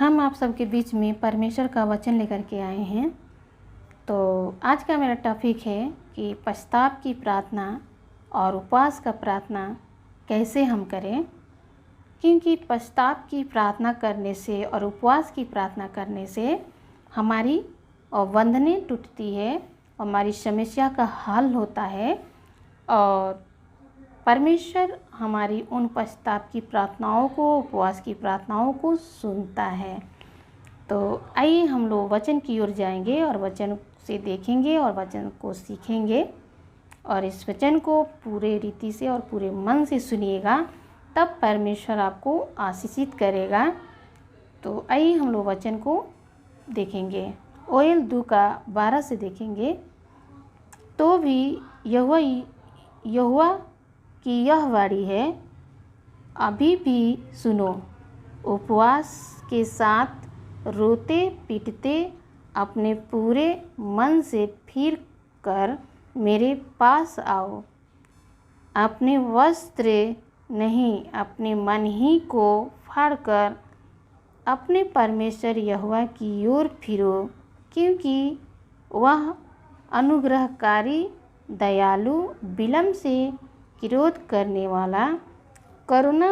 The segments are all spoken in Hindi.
हम आप सबके बीच में परमेश्वर का वचन लेकर के आए हैं। तो आज का मेरा टॉपिक है कि पश्चाताप की प्रार्थना और उपवास का प्रार्थना कैसे हम करें। क्योंकि पश्चाताप की प्रार्थना करने से और उपवास की प्रार्थना करने से हमारी बंधनें टूटती है, हमारी समस्या का हल होता है और परमेश्वर हमारी उन पश्चाताप की प्रार्थनाओं को, उपवास की प्रार्थनाओं को सुनता है। तो आइए हम लोग वचन की ओर जाएंगे और वचन से देखेंगे और वचन को सीखेंगे और इस वचन को पूरे रीति से और पूरे मन से सुनिएगा, तब परमेश्वर आपको आशीषित करेगा। तो आइए हम लोग वचन को देखेंगे। ओएल 2 का 12 से देखेंगे। तो भी यहोवा की यह वाणी है, अभी भी सुनो, उपवास के साथ रोते पीटते अपने पूरे मन से फिर कर मेरे पास आओ। अपने वस्त्र नहीं, अपने मन ही को फाड़कर अपने परमेश्वर यहोवा की ओर फिरो, क्योंकि वह अनुग्रहकारी, दयालु, विलम्ब से क्रोध करने वाला, करुणा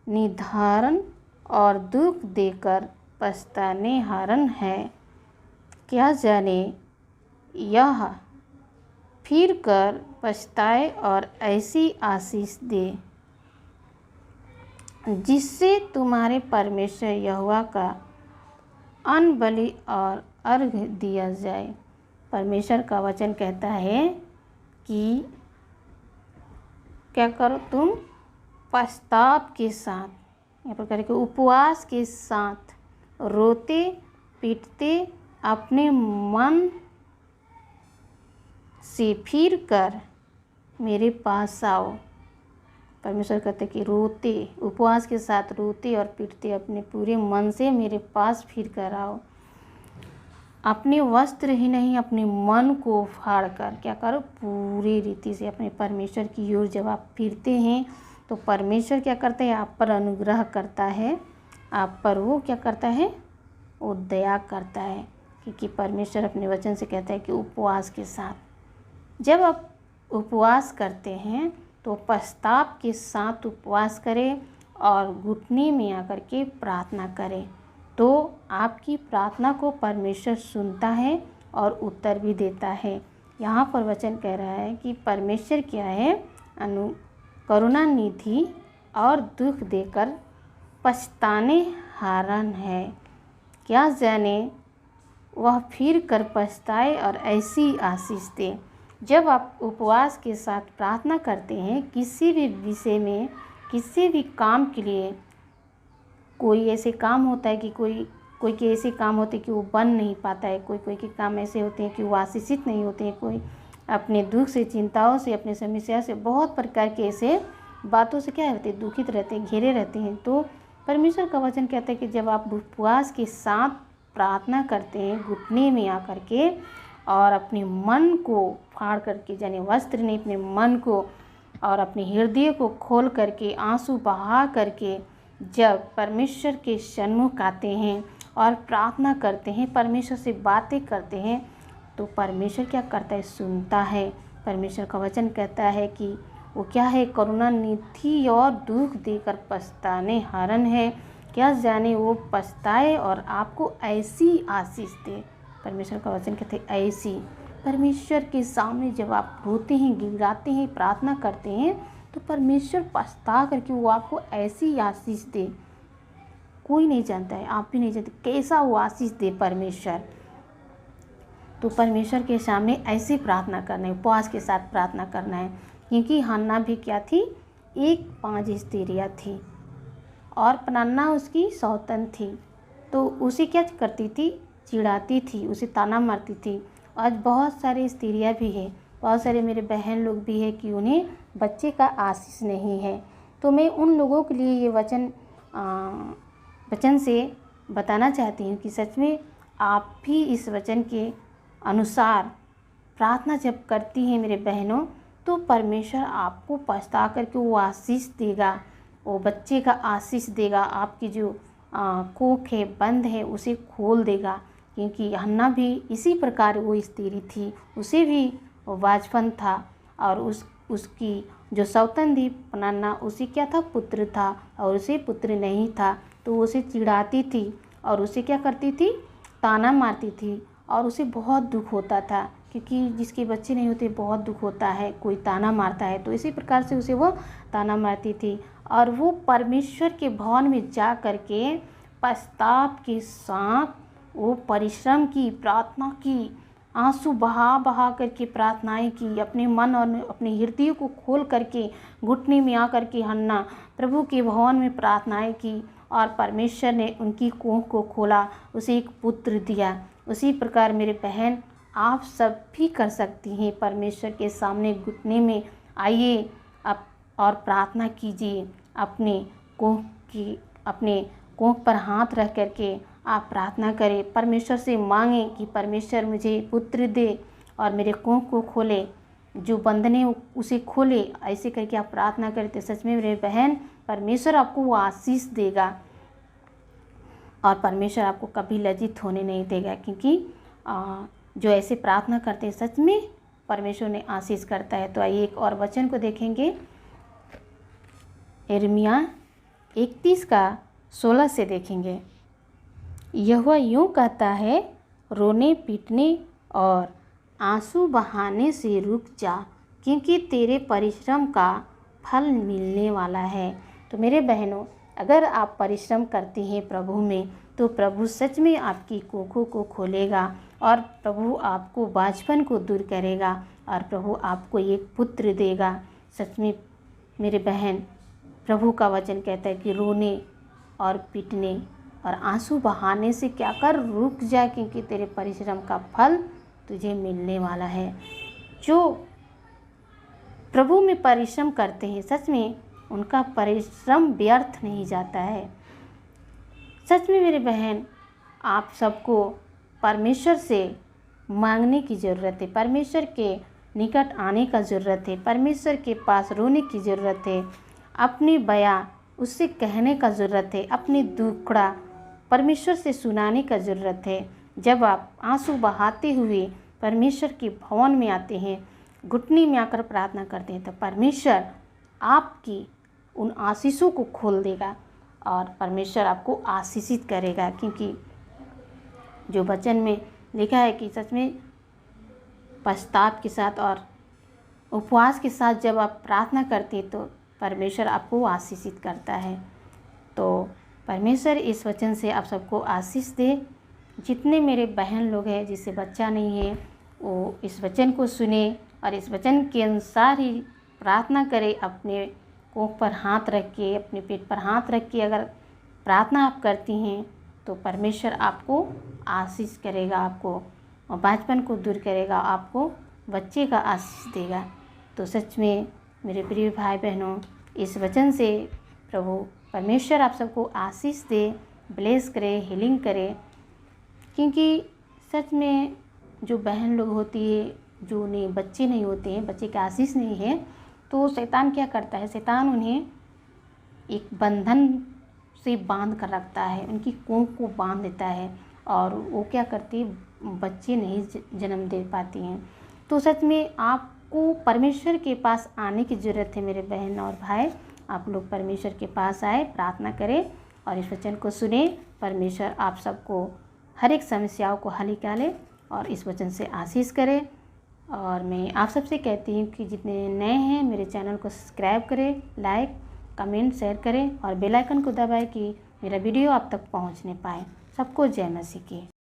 निधान और दुख देकर पछताने हारन है। क्या जाने यह फिर कर पछताए और ऐसी आशीष दे जिससे तुम्हारे परमेश्वर यहोवा का अन्न बलि और अर्घ दिया जाए। परमेश्वर का वचन कहता है कि क्या करो, तुम पश्चाताप के साथ, यहाँ पर करें कि उपवास के साथ रोते पीटते अपने मन से फिर कर मेरे पास आओ। परमेश्वर कहते कि रोते, उपवास के साथ रोते और पीटते अपने पूरे मन से मेरे पास फिर कर आओ। अपने वस्त्र ही नहीं, अपने मन को फाड़ कर क्या करो, पूरी रीति से अपने परमेश्वर की ओर जब आप फिरते हैं तो परमेश्वर क्या करते हैं, आप पर अनुग्रह करता है, आप पर वो क्या करता है, वो दया करता है। क्योंकि परमेश्वर अपने वचन से कहता है कि उपवास के साथ, जब आप उपवास करते हैं तो पश्चाताप के साथ उपवास करें और घुटने में आकर के प्रार्थना करें, तो आपकी प्रार्थना को परमेश्वर सुनता है और उत्तर भी देता है। यहाँ पर वचन कह रहा है कि परमेश्वर क्या है, करुणा निधि और दुख देकर पछताने हारन है। क्या जाने वह फिर कर पछताए और ऐसी आशीष दे। जब आप उपवास के साथ प्रार्थना करते हैं, किसी भी विषय में, किसी भी काम के लिए, कोई ऐसे काम होता है कि कोई के ऐसे काम होते हैं कि वो बन नहीं पाता है, कोई के काम ऐसे होते हैं कि वो आशीषित नहीं होते हैं, कोई अपने दुख से, चिंताओं से, अपने समस्या से, बहुत प्रकार के ऐसे बातों से क्या रहते हैं, दुखित रहते हैं, घिरे रहते हैं। तो परमेश्वर का वचन कहता है कि जब आप उपवास के साथ प्रार्थना करते हैं, घुटने में आकर के और अपने मन को फाड़ करके, यानी वस्त्र नहीं, अपने मन को और अपने हृदय को खोल करके, आंसू बहा करके जब परमेश्वर के सन्मुख आते हैं और प्रार्थना करते हैं, परमेश्वर से बातें करते हैं, तो परमेश्वर क्या करता है, सुनता है। परमेश्वर का वचन कहता है कि वो क्या है, करुणा निधि और दुख देकर पछताने हारन है। क्या जाने वो पछताए और आपको ऐसी आशीष दे। परमेश्वर का वचन कहते हैं ऐसी। परमेश्वर के सामने जब आप रोते हैं, गिड़गिड़ाते हैं, प्रार्थना करते हैं, तो परमेश्वर पछता करके वो आपको ऐसी आशीष दे। कोई नहीं जानता है, आप भी नहीं जानते कैसा वो आशीष दे परमेश्वर। तो परमेश्वर के सामने ऐसे प्रार्थना करना है, उपवास के साथ प्रार्थना करना है। क्योंकि हन्ना भी क्या थी, 5 स्त्रियाँ थी और पन्ना उसकी सौतन थी, तो उसे क्या करती थी, चिढ़ाती थी, उसे ताना मारती थी। आज बहुत सारी स्त्रियाँ भी हैं, बहुत सारे मेरे बहन लोग भी हैं कि उन्हें बच्चे का आशीष नहीं है। तो मैं उन लोगों के लिए ये वचन से बताना चाहती हूँ कि सच में आप भी इस वचन के अनुसार प्रार्थना जब करती हैं मेरे बहनों, तो परमेश्वर आपको पछता करके वो आशीष देगा, वो बच्चे का आशीष देगा। आपकी जो कोख है, बंद है, उसे खोल देगा। क्योंकि हन्ना भी इसी प्रकार वो स्त्री थी, उसे भी बांझपन था और उसकी जो सौतन थी पनन्ना, उसे क्या था, पुत्र था और उसे पुत्र नहीं था। तो वो उसे चिढ़ाती थी और उसे क्या करती थी, ताना मारती थी और उसे बहुत दुख होता था। क्योंकि जिसके बच्चे नहीं होते बहुत दुख होता है, कोई ताना मारता है, तो इसी प्रकार से उसे वो ताना मारती थी। और वो परमेश्वर के भवन में जा कर के पश्चाताप के साथ वो परिश्रम की, प्रार्थना की, आंसू बहा बहा करके प्रार्थनाएं की, अपने मन और अपने हृदय को खोल करके घुटने में आकर के हन्ना प्रभु के भवन में प्रार्थनाएं की और परमेश्वर ने उनकी कोख को खोला, उसे एक पुत्र दिया। उसी प्रकार मेरे बहन, आप सब भी कर सकती हैं। परमेश्वर के सामने घुटने में आइए आप और प्रार्थना कीजिए। अपने कोख पर हाथ रख करके आप प्रार्थना करें, परमेश्वर से मांगें कि परमेश्वर मुझे पुत्र दे और मेरे कोख को खोले, जो बंधने उसे खोले। ऐसे करके आप प्रार्थना करें तो सच में मेरे बहन, परमेश्वर आपको वो आशीष देगा और परमेश्वर आपको कभी लज्जित होने नहीं देगा। क्योंकि जो ऐसे प्रार्थना करते हैं सच में परमेश्वर ने आशीष करता है। तो आइए एक और वचन को देखेंगे, यिर्मयाह 31:16 से देखेंगे। यहोवा यूँ कहता है, रोने पीटने और आंसू बहाने से रुक जा, क्योंकि तेरे परिश्रम का फल मिलने वाला है। तो मेरे बहनों, अगर आप परिश्रम करती हैं प्रभु में, तो प्रभु सच में आपकी कोखों को खोलेगा और प्रभु आपको बांझपन को दूर करेगा और प्रभु आपको एक पुत्र देगा। सच में मेरे बहन, प्रभु का वचन कहता है कि रोने और पीटने और आंसू बहाने से क्या कर, रुक जा, क्योंकि तेरे परिश्रम का फल तुझे मिलने वाला है। जो प्रभु में परिश्रम करते हैं सच में उनका परिश्रम व्यर्थ नहीं जाता है। सच में मेरे बहन, आप सबको परमेश्वर से मांगने की ज़रूरत है, परमेश्वर के निकट आने का ज़रूरत है, परमेश्वर के पास रोने की ज़रूरत है, अपनी बयां उससे कहने का ज़रूरत है, अपनी दुखड़ा परमेश्वर से सुनाने का ज़रूरत है। जब आप आंसू बहाते हुए परमेश्वर के भवन में आते हैं, घुटने में आकर प्रार्थना करते हैं, तो परमेश्वर आपकी उन आशीषों को खोल देगा और परमेश्वर आपको आशीषित करेगा। क्योंकि जो वचन में लिखा है कि सच में पश्चाताप के साथ और उपवास के साथ जब आप प्रार्थना करते हैं तो परमेश्वर आपको आशीषित करता है। तो परमेश्वर इस वचन से आप सबको आशीष दे। जितने मेरे बहन लोग हैं जिससे बच्चा नहीं है, वो इस वचन को सुने और इस वचन के अनुसार ही प्रार्थना करें। अपने कोख पर हाथ रख के, अपने पेट पर हाथ रख के अगर प्रार्थना आप करती हैं तो परमेश्वर आपको आशीष करेगा, आपको बांझपन को दूर करेगा, आपको बच्चे का आशीष देगा। तो सच में मेरे प्रिय भाई बहनों, इस वचन से प्रभु परमेश्वर आप सबको आशीष दे, ब्लेस करे, हीलिंग करे। क्योंकि सच में जो बहन लोग होती है, जो उन्हें बच्चे नहीं होते हैं, बच्चे का आशीष नहीं है, तो शैतान क्या करता है, शैतान उन्हें एक बंधन से बांध कर रखता है, उनकी कोख को बांध देता है और वो क्या करती है, बच्चे नहीं जन्म दे पाती हैं। तो सच में आपको परमेश्वर के पास आने की ज़रूरत है मेरे बहन और भाई। आप लोग परमेश्वर के पास आए, प्रार्थना करें और इस वचन को सुने। परमेश्वर आप सबको हर एक समस्याओं को हल निकाले और इस वचन से आशीष करे। और मैं आप सबसे कहती हूँ कि जितने नए हैं मेरे चैनल को सब्सक्राइब करें, लाइक कमेंट शेयर करें और बेल आइकन को दबाएं कि मेरा वीडियो आप तक पहुँचने पाए। सबको जय मसीह की।